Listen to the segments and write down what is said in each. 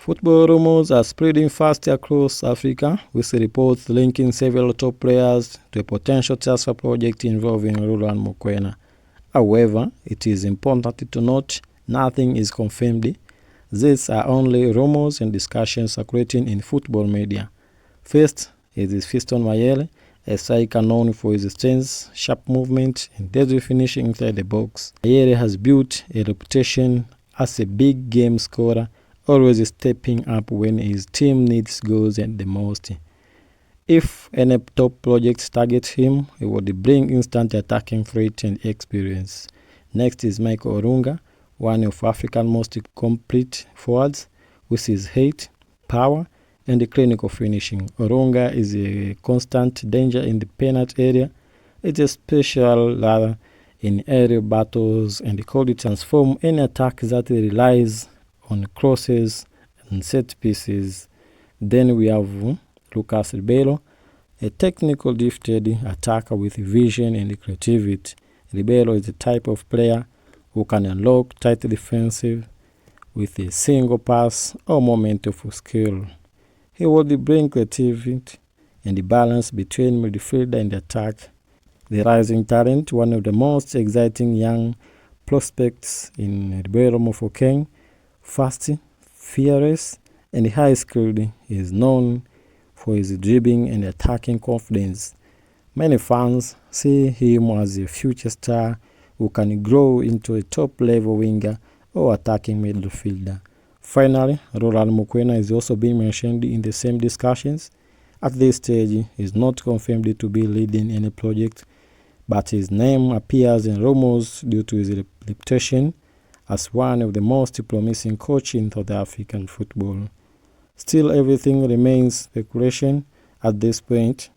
Football rumors are spreading fast across Africa, with reports linking several top players to a potential transfer project involving Roland Mokoena. However, it is important to note nothing is confirmed. These are only rumors and discussions circulating in football media. First is Fiston Mayele, a striker known for his strength, sharp movement, and deadly finishing inside the box. Mayele has built a reputation as a big game scorer, always stepping up when his team needs goals and the most. If any top projects target him, he would bring instant attacking threat and experience. Next is Michael Olunga, one of Africa's most complete forwards, with his height, power, and clinical finishing. Olunga is a constant danger in the penalty area. It's a special ladder in aerial battles and could transform any attack that relies on crosses and set pieces. Then we have Lucas Ribeiro, a technical gifted attacker with vision and creativity. Ribeiro is the type of player who can unlock tight defensive with a single pass or moment of skill. He would bring creativity and the balance between midfield and attack. The rising talent, one of the most exciting young prospects in Ribeiro Mofokeng, fast, fearless, and high-skilled, he is known for his dribbling and attacking confidence. Many fans see him as a future star who can grow into a top-level winger or attacking midfielder. Finally, Roland Mokoena is also being mentioned in the same discussions. At this stage, he is not confirmed to be leading any project, but his name appears in rumors due to his reputation as one of the most promising coaches in South African football. Still, everything remains speculation at this point.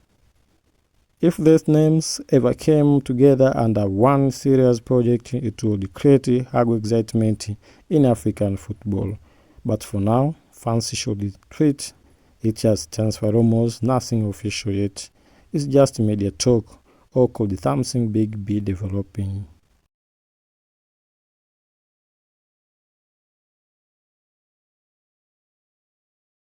If these names ever came together under one serious project, it would create hug excitement in African football. But for now, fans should treat it as transfer rumors, nothing official yet. It's just media talk, or could something big be developing?